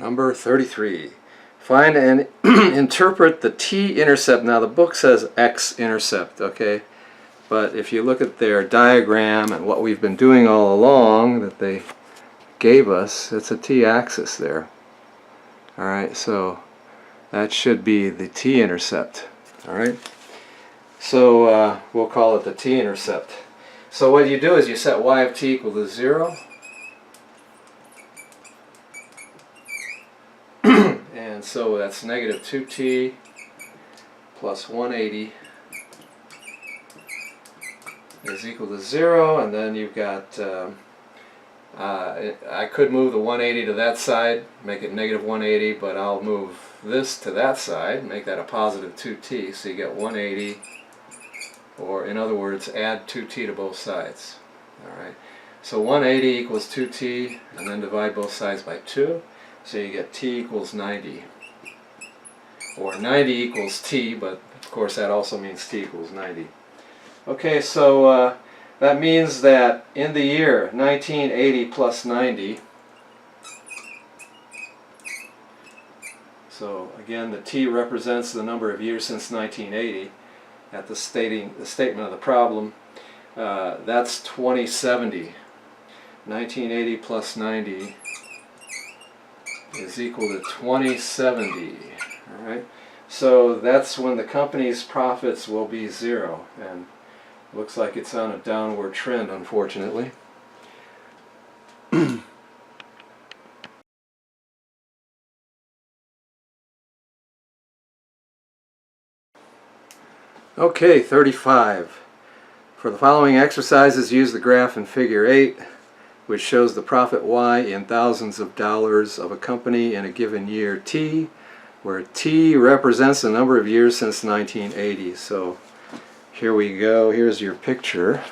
Number 33. Find and interpret the t-intercept. Now the book says x-intercept, okay? But if you look at their diagram and what we've been doing all along that they gave us, it's a t-axis there. Alright, so that should be the t-intercept. Alright? So we'll call it the t-intercept. So what you do is you set y of t equal to 0. And so that's negative 2t plus 180 is equal to 0, and then you've got, I could move the 180 to that side, make it negative 180, but I'll move this to that side, make that a positive 2t, so you get 180, or in other words, add 2t to both sides. Alright, so 180 equals 2t, and then divide both sides by 2. So you get t equals 90, or 90 equals t, but of course that also means t equals 90. Okay, so that means that in the year 1980 plus 90, so again the t represents the number of years since 1980 at the statement of the problem, that's 2070. 1980 plus 90 is equal to 2070. Alright, so that's when the company's profits will be 0, and looks like it's on a downward trend, unfortunately. Okay, 35. For the following exercises, use the graph in figure 8, which shows the profit Y in thousands of dollars of a company in a given year T, where T represents the number of years since 1980. So here we go. Here's your picture.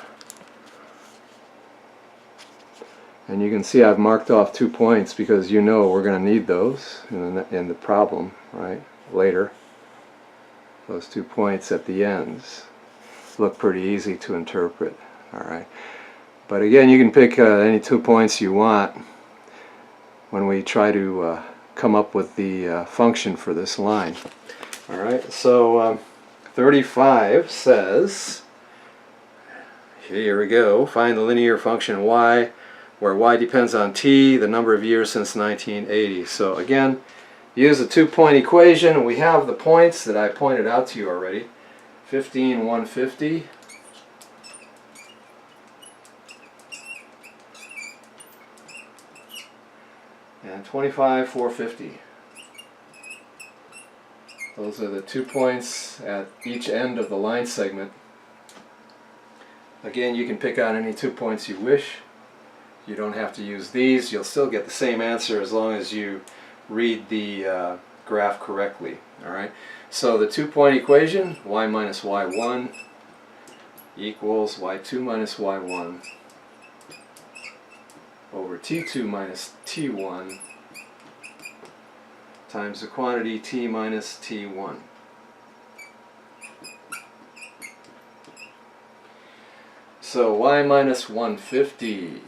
And you can see I've marked off 2 points because you know we're going to need those in the problem, right, later. Those 2 points at the ends look pretty easy to interpret. Alright. But again, you can pick any 2 points you want when we try to come up with the function for this line. Alright, so 35 says, here we go, find the linear function y, where y depends on t, the number of years since 1980. So again, use a 2-point equation, and we have the points that I pointed out to you already. 15, 150. And 25, 450. Those are the 2 points at each end of the line segment. Again, you can pick out any 2 points you wish. You don't have to use these. You'll still get the same answer as long as you read the graph correctly. Alright, so the 2-point equation, y minus y1 equals y2 minus y1 over t2 minus t1 times the quantity t minus t1. So y minus 150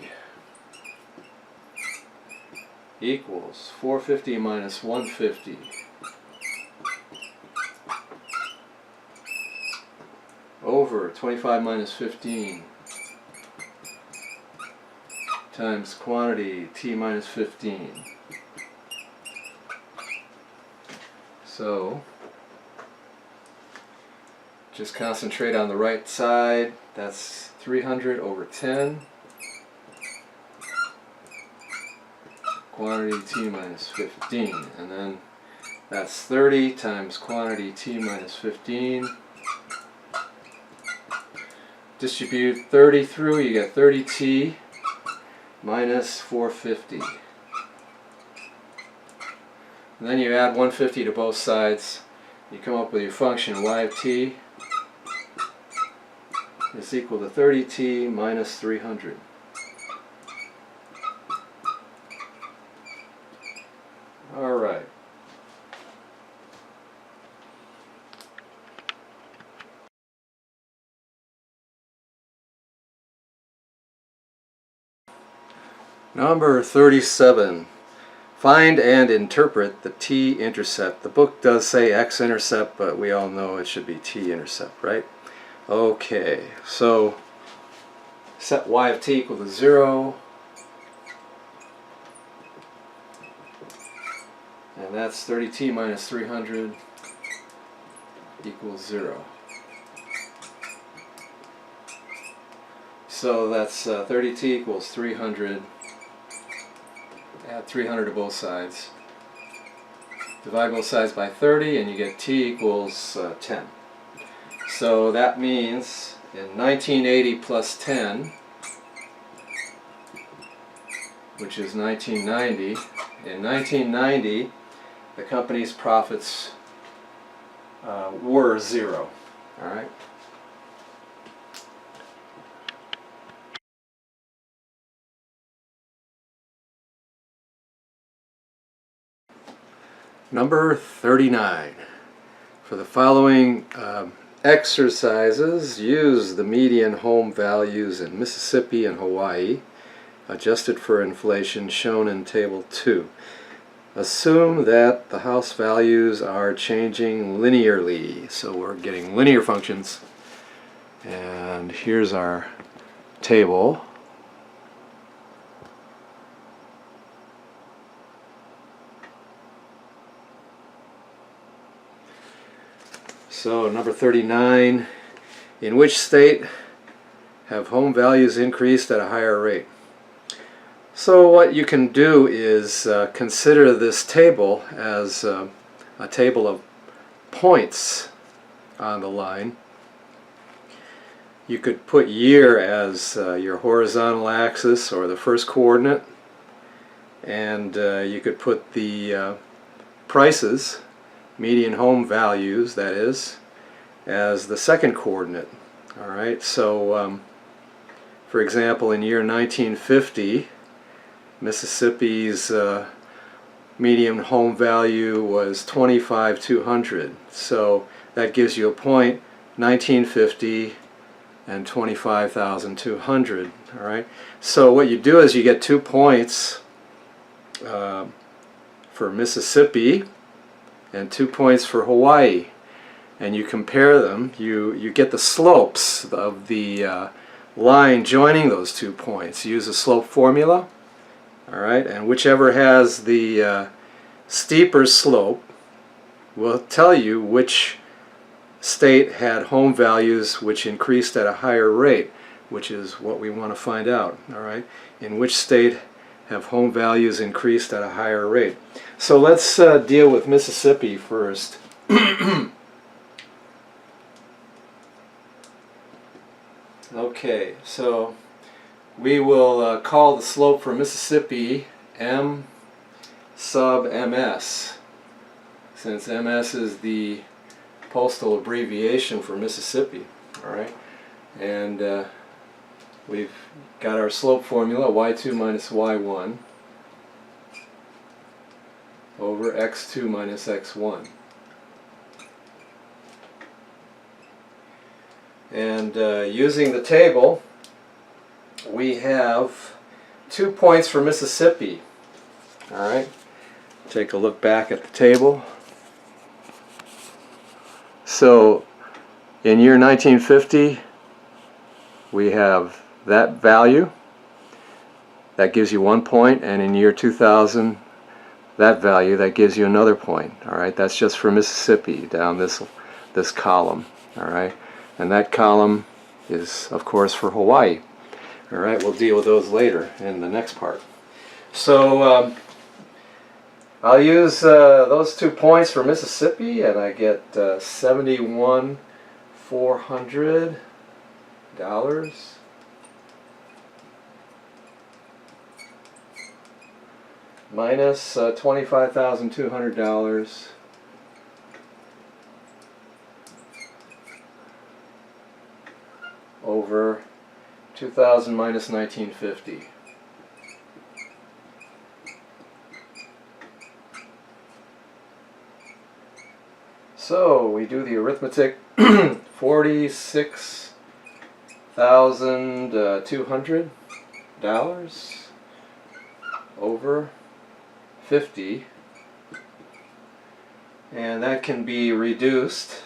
equals 450 minus 150 over 25 minus 15 times quantity t minus 15. So just concentrate on the right side. That's 300 over 10 quantity t minus 15, and then that's 30 times quantity t minus 15. Distribute 30 through, you get 30t minus 450. And then you add 150 to both sides. You come up with your function y of t is equal to 30t minus 300. Alright. Number 37. Find and interpret the t-intercept. The book does say x-intercept, but we all know it should be t-intercept, right? Okay, so set y of t equal to 0. And that's 30t minus 300 equals 0. So that's 30t equals 300. Add 300 to both sides. Divide both sides by 30 and you get t equals 10. So that means in 1980 plus 10, which is 1990, in 1990 the company's profits were 0. Alright? Number 39. For the following exercises, use the median home values in Mississippi and Hawaii, adjusted for inflation, shown in Table 2. Assume that the house values are changing linearly. So we're getting linear functions. And here's our table. So number 39, in which state have home values increased at a higher rate? So what you can do is consider this table as a table of points on the line. You could put year as your horizontal axis or the first coordinate, and you could put the prices, median home values that is, as the second coordinate. Alright, so for example, in year 1950, Mississippi's median home value was 25,200. So that gives you a point, 1950 and 25,200. Alright, so what you do is you get 2 points for Mississippi and 2 points for Hawaii, and you compare them. You get the slopes of the line joining those 2 points. Use a slope formula, alright, and whichever has the steeper slope will tell you which state had home values which increased at a higher rate, which is what we want to find out. Alright, in which state have home values increased at a higher rate. So let's deal with Mississippi first. Okay, so we will call the slope for Mississippi M sub MS, since MS is the postal abbreviation for Mississippi. Alright, and we've got our slope formula, y2 minus y1 over x2 minus x1. And using the table, we have 2 points for Mississippi. Alright, take a look back at the table. So in year 1950, we have that value. That gives you 1 point, and in year 2000, that value, that gives you another point. Alright, that's just for Mississippi down this column. Alright, and that column is, of course, for Hawaii. Alright, we'll deal with those later in the next part. So I'll use those 2 points for Mississippi, and I get $71,400 minus $25,200 over 2000 minus 1950. So we do the arithmetic. $46,200 over 50, and that can be reduced.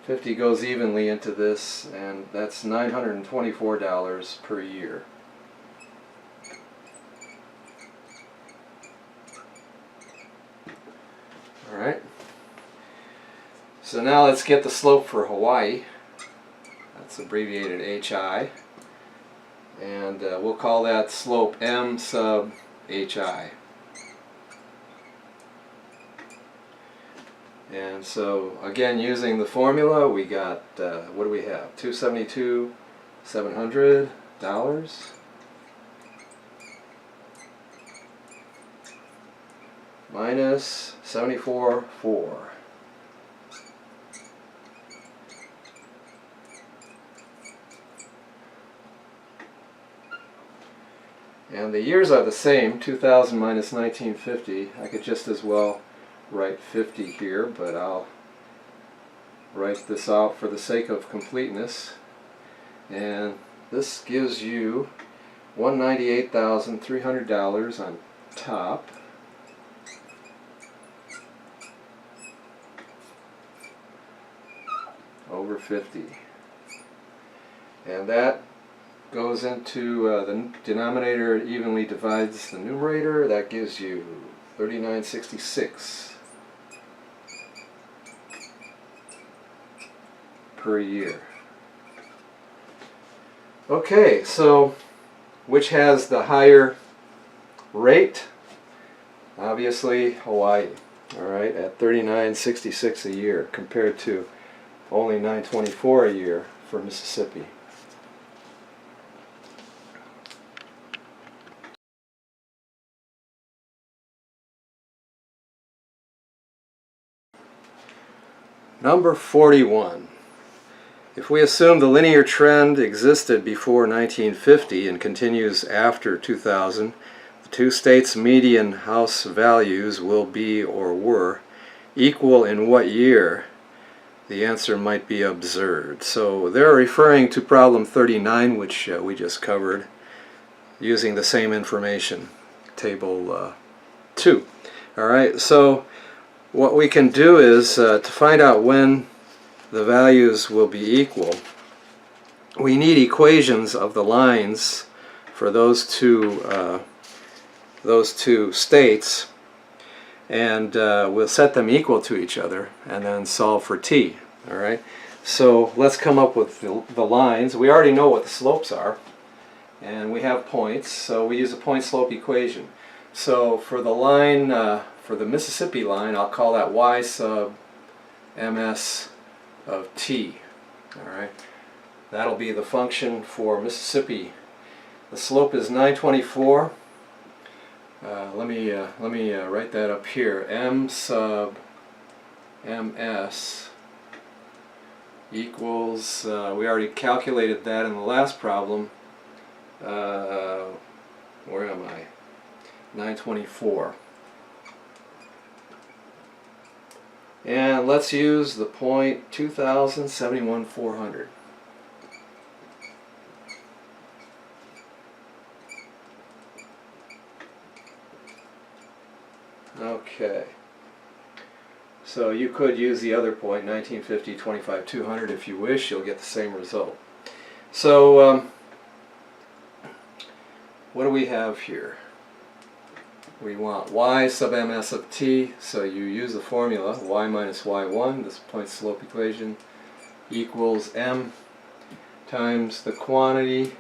50 goes evenly into this, and that's $924 per year. Alright, so now let's get the slope for Hawaii. That's abbreviated HI, and we'll call that slope M sub HI. And so again, using the formula, we got what do we have? $272,700 minus 74,400. And the years are the same, 2000 minus 1950. I could just as well write 50 here, but I'll write this out for the sake of completeness. And this gives you $198,300 on top. Over 50. And that goes into the denominator, it evenly divides the numerator. That gives you $39.66 per year. Okay, so which has the higher rate? Obviously Hawaii, alright, at $39.66 a year compared to only $924 a year for Mississippi. Number 41. If we assume the linear trend existed before 1950 and continues after 2000, the two states' median house values will be, or were, equal in what year? The answer might be absurd. So they're referring to problem 39, which we just covered, using the same information, table 2. Alright, so what we can do is, to find out when the values will be equal, we need equations of the lines for those two states, and we'll set them equal to each other and then solve for t. Alright, so let's come up with the lines. We already know what the slopes are, and we have points, so we use a point slope equation. So for the line, for the Mississippi line, I'll call that y sub ms of t. Alright, that'll be the function for Mississippi. The slope is 924. Let me write that up here. M sub ms equals, we already calculated that in the last problem. Where am I? 924. And let's use the point 2000, 71, 400. Okay. So you could use the other point, 1950, 25, 200 if you wish. You'll get the same result. So what do we have here? We want y sub ms of t, so you use the formula y minus y1, this point slope equation, equals m times the quantity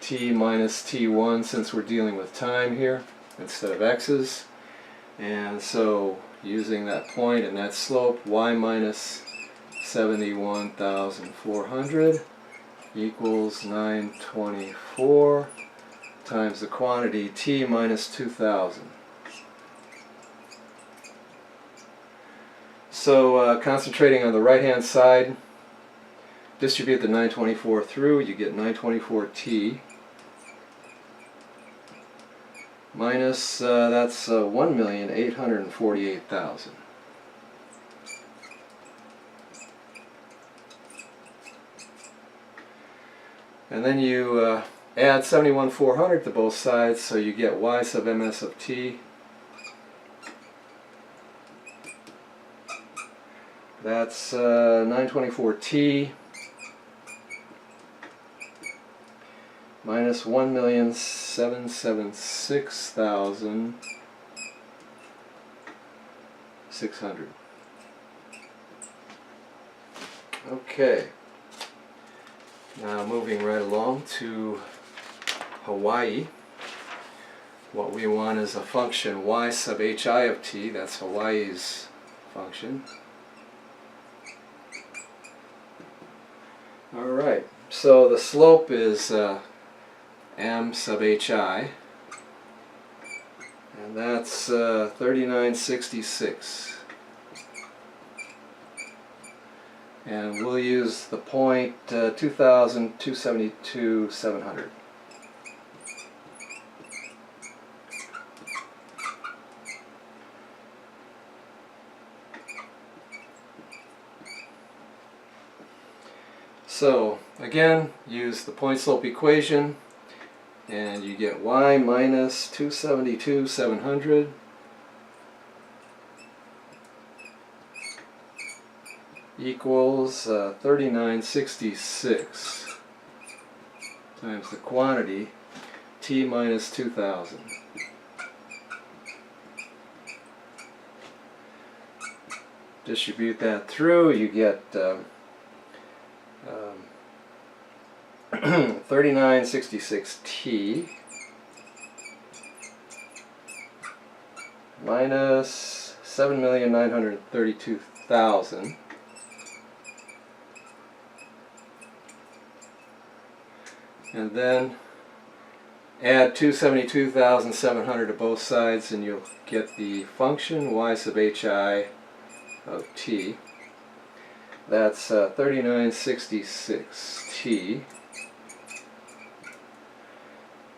t minus t1, since we're dealing with time here instead of x's. And so using that point and that slope, y minus 71,400 equals 924 times the quantity t minus 2,000. So concentrating on the right hand side, distribute the 924 through, you get 924t minus, that's 1,848,000. And then you add 71,400 to both sides, so you get y sub ms of t That's 924T minus 1,776,600. Okay. Now moving right along to Hawaii. What we want is a function y sub hi of t. That's Hawaii's function. Alright, so the slope is m sub hi, and that's 3966. And we'll use the point 2,272,700. So again, use the point slope equation, and you get y minus 272,700 equals 3966 times the quantity t minus 2,000. Distribute that through, you get 3966T minus 7,932,000 and then add 272,700 to both sides and you'll get the function y sub hi of t. That's 3966T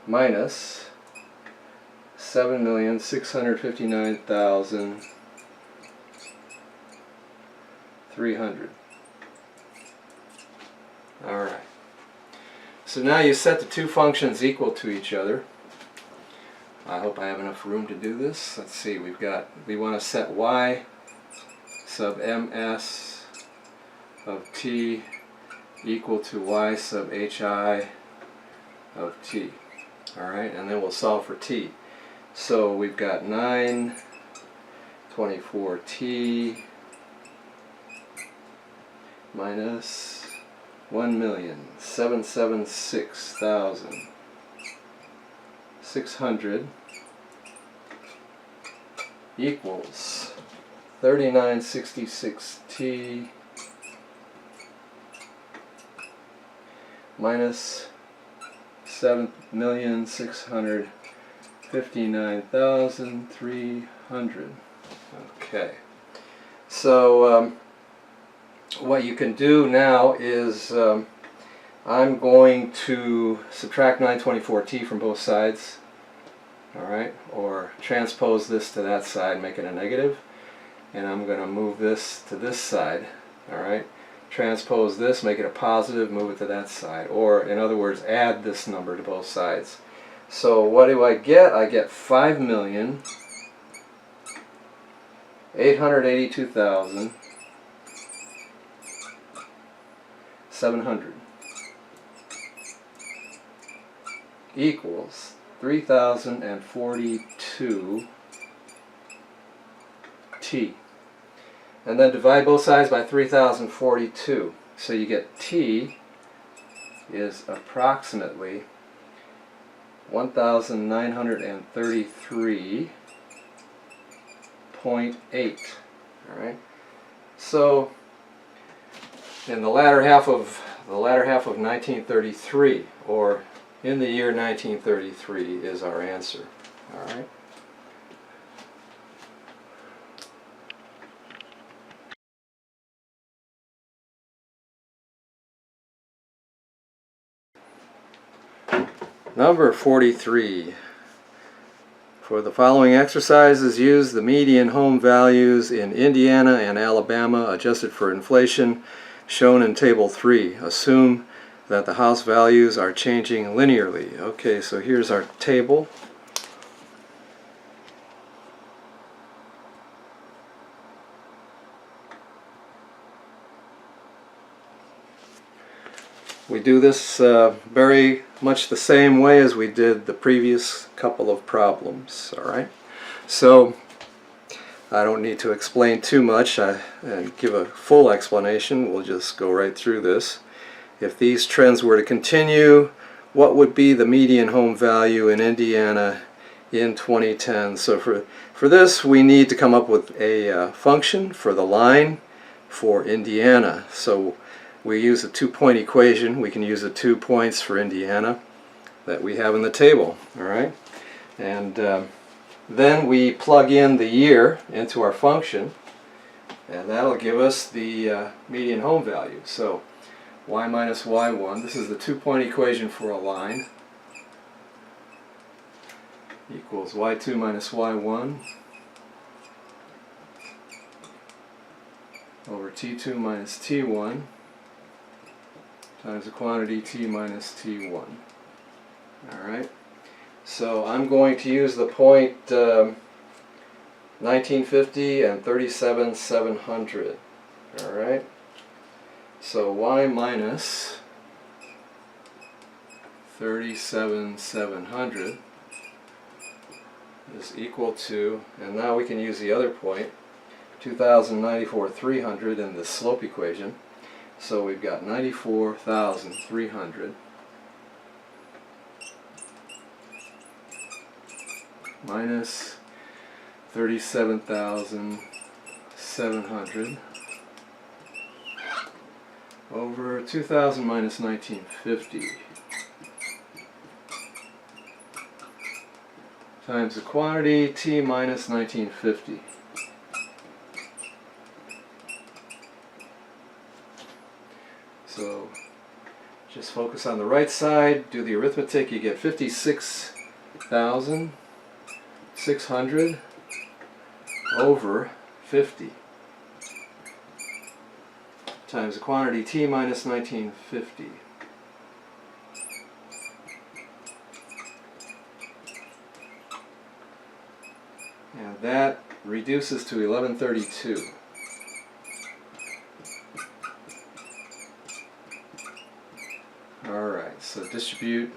minus 7,659,300. Alright. So now you set the two functions equal to each other. I hope I have enough room to do this. Let's see, we want to set y sub ms of t equal to y sub hi of t. Alright, and then we'll solve for t. So we've got 924T minus 1,776,600 equals 3966T minus 7,659,300. Okay. So what you can do now is I'm going to subtract 924T from both sides. Alright, or transpose this to that side, make it a negative. And I'm going to move this to this side. Alright. Transpose this, make it a positive, move it to that side. Or, in other words, add this number to both sides. So what do I get? I get 5,882,700 equals 3,042 T. And then divide both sides by 3,042. So you get T is approximately 1,933.8. Alright. So in the latter half of 1933, or in the year 1933, is our answer. Alright. Number 43. For the following exercises, use the median home values in Indiana and Alabama adjusted for inflation shown in Table 3. Assume that the house values are changing linearly. Okay, so here's our table. we do this very much the same way as we did the previous couple of problems. Alright, so I don't need to explain too much and give a full explanation. We'll just go right through this. If these trends were to continue, what would be the median home value in Indiana in 2010? So for this, we need to come up with a function for the line for Indiana. So we use a two-point equation. We can use the 2 points for Indiana that we have in the table. All right, and then we plug in the year into our function, and that'll give us the median home value. So y minus y1, this is the 2-point equation for a line, equals y2 minus y1 over t2 minus t1 times the quantity t minus t1. Alright, so I'm going to use the point 1950 and 37,700. Alright, so y minus 37,700 is equal to, and now we can use the other point, 2,094,300 in the slope equation. So we've got 94,300 minus 37,700 over 2,000 minus 1950 times the quantity t minus 1950. So just focus on the right side, do the arithmetic, you get 56,600 over 50 times the quantity t minus 1950. And that reduces to 1132. Alright, so distribute,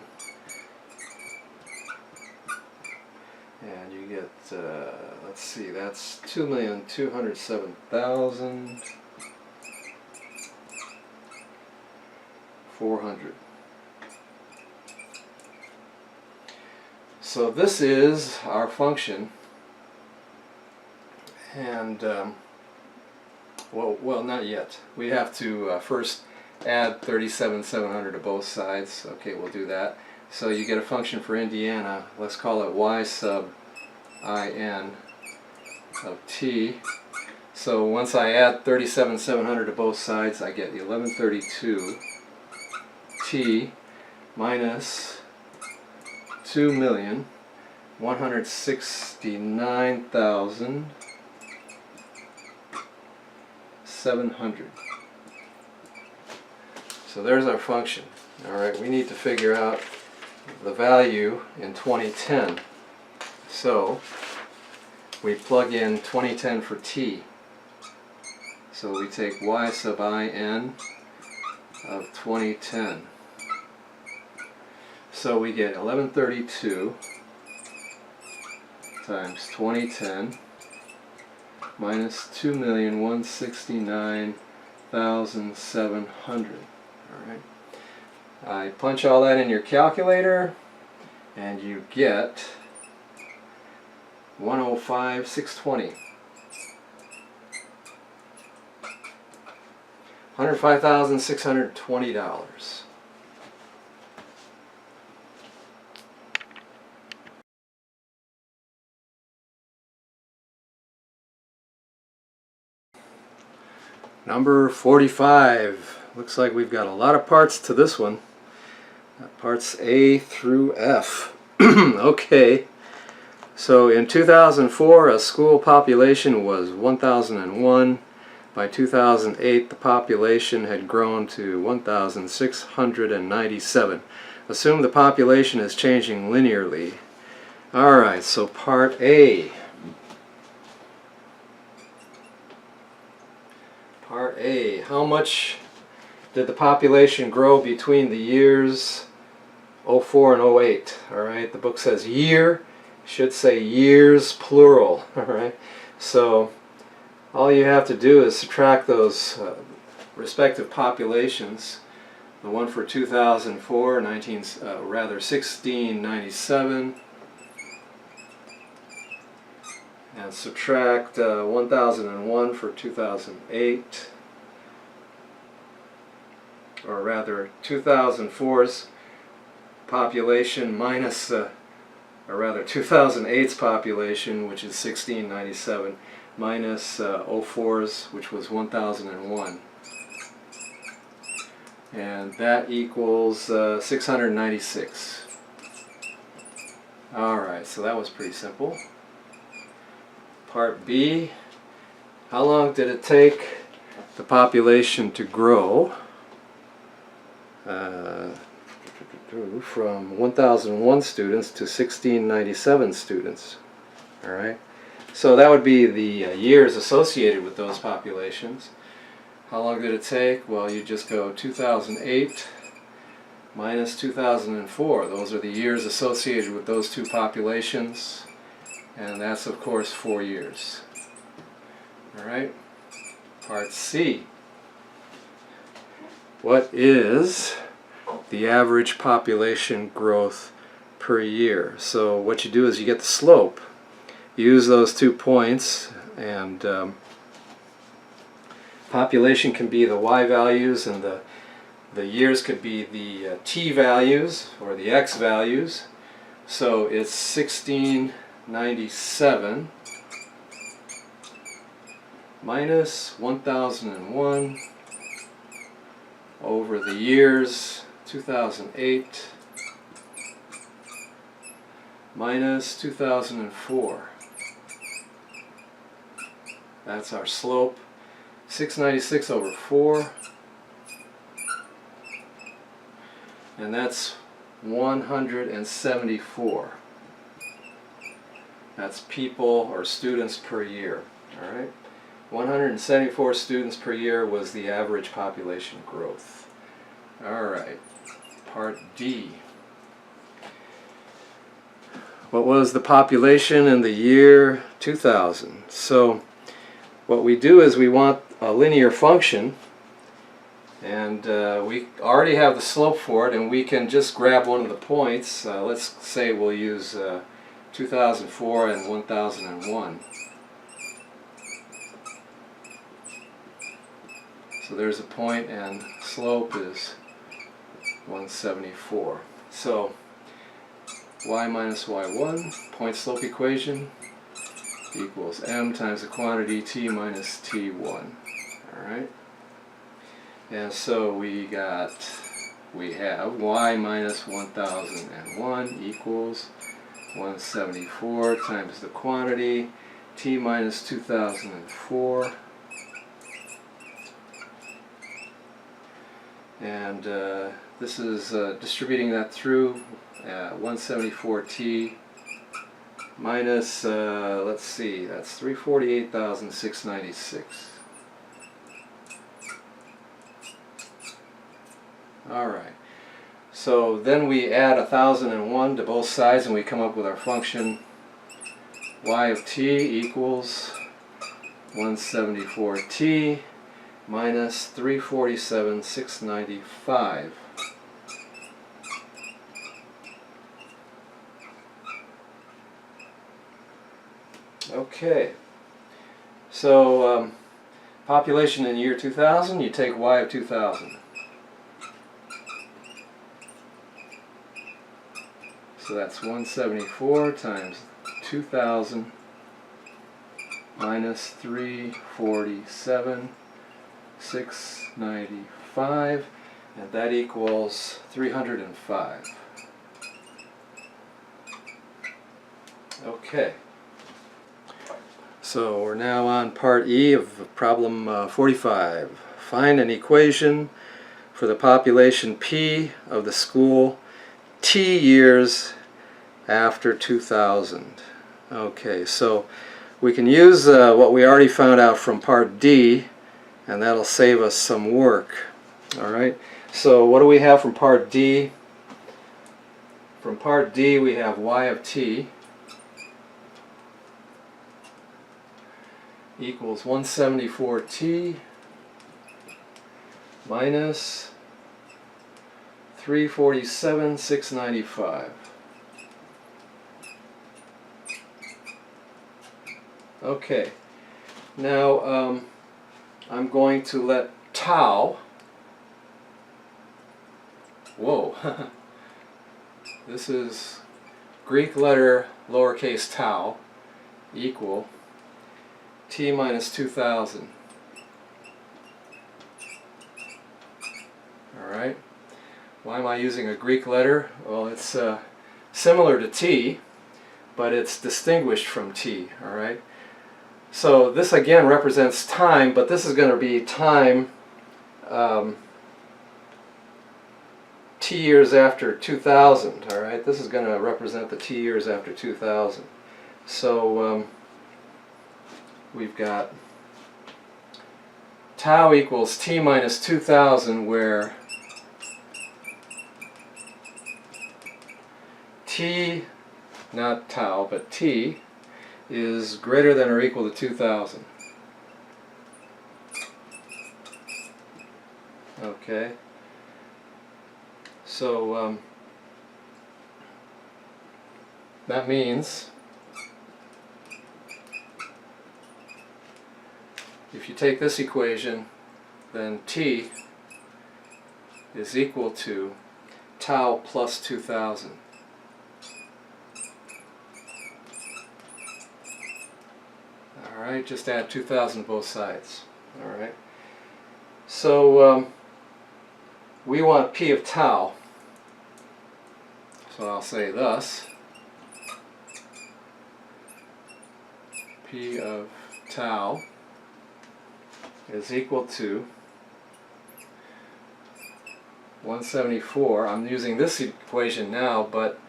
and you get, let's see, that's 2,207,400. So this is our function, and well, not yet. We have to first add 37,700 to both sides. Okay, we'll do that. So you get a function for Indiana. Let's call it y sub in of t. So once I add 37,700 to both sides, I get 1132 t minus 2,169,700. So there's our function. Alright, we need to figure out the value in 2010. So we plug in 2010 for t. So we take y sub in of 2010. So we get 1132 times 2010 minus 2,169,700. Alright. I punch all that in your calculator and you get 105,620. $105,620. Number 45. Looks like we've got a lot of parts to this one. Parts A through F. Okay. So in 2004, a school population was 1,001. By 2008, the population had grown to 1,697. Assume the population is changing linearly. Alright, so part A. Part A. How much did the population grow between the years 04 and 08? Alright, the book says year, should say years plural. Alright, so all you have to do is subtract those respective populations. The one for 2004, 1697, and subtract 1001 for 2008, or rather 2004's population minus, or rather 2008's population, which is 1697, minus 04's, which was 1001. And that equals 696. Alright, so that was pretty simple. Part B, how long did it take the population to grow from 1001 students to 1697 students? Alright, so that would be the years associated with those populations. How long did it take? Well, you just go 2008 minus 2004. Those are the years associated with those two populations. And that's, of course, 4 years. Alright, part C. What is the average population growth per year? So what you do is you get the slope. You use those 2 points, and population can be the y values, and the years could be the t values or the x values. So it's 1697 minus 1001 over the years 2008 minus 2004. That's our slope. 696 over 4, and that's 174. That's people or students per year. Alright, 174 students per year was the average population growth. Alright, part D. What was the population in the year 2000? So what we do is we want a linear function, and we already have the slope for it, and we can just grab one of the points. Let's say we'll use 2004 and 1001. So there's a point, and slope is 174. So y minus y1, point slope equation, equals m times the quantity t minus t1. Alright, and so we have y minus 1001 equals 174 times the quantity t minus 2004, and this is distributing that through 174t minus, let's see, that's 348,696. Alright, so then we add 1001 to both sides, and we come up with our function y of t equals 174t minus 347,695. Okay, so population in the year 2000, you take y of 2000. So that's 174 times 2000 minus 347,695, and that equals 305. Okay. So we're now on part E of problem 45. Find an equation for the population P of the school T years after 2000. Okay, so we can use what we already found out from part D, and that'll save us some work. Alright, so what do we have from part D? From part D we have y of t equals 174t minus 347,695. Okay, now I'm going to let tau, whoa, this is Greek letter lowercase tau equal t minus 2000. Alright, why am I using a Greek letter? Well, it's similar to t, but it's distinguished from t. Alright, so this again represents time, but this is going to be time t years after 2000. Alright, this is going to represent the t years after 2000. So we've got tau equals t minus 2000, where t, not tau, but t is greater than or equal to 2000. Okay, so that means if you take this equation, then t is equal to tau plus 2000. Alright, just add 2000 both sides. Alright, so we want p of tau, so I'll say thus: p of tau is equal to 174. I'm using this equation now, but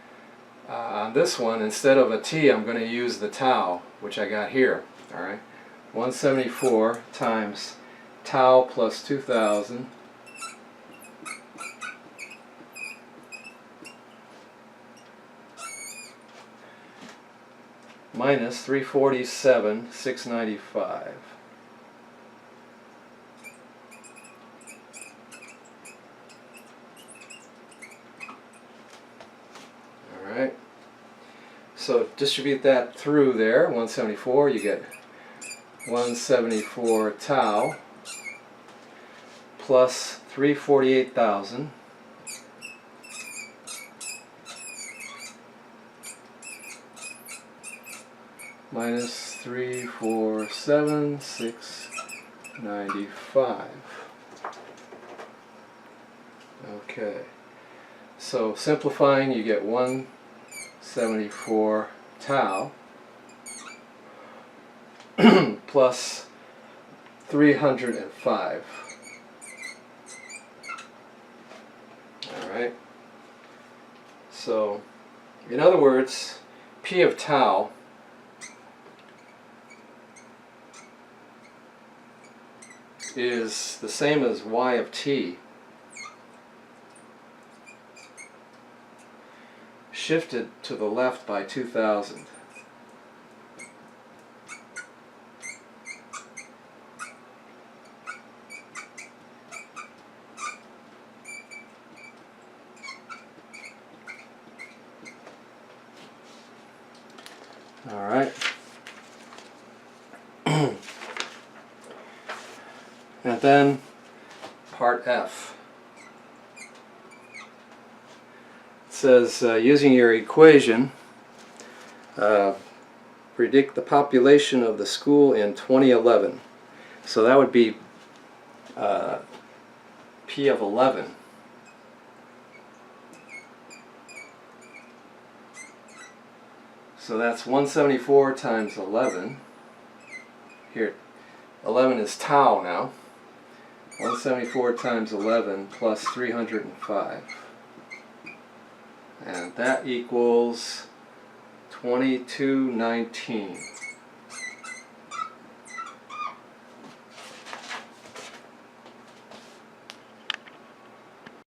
on this one, instead of a t, I'm going to use the tau, which I got here. Alright, 174 times tau plus 2000 minus 347,695. Alright, so distribute that through there. 174, you get 174 tau plus 348,000 minus 347,695. Okay, so simplifying, you get 174 tau plus 305. Alright, so in other words, p of tau is the same as y of t shifted to the left by 2000. Alright. And then part F. It says, using your equation, predict the population of the school in 2011. So that would be P of 11. So that's 174 times 11. Here, 11 is tau now. 174 times 11 plus 305. And that equals 2219.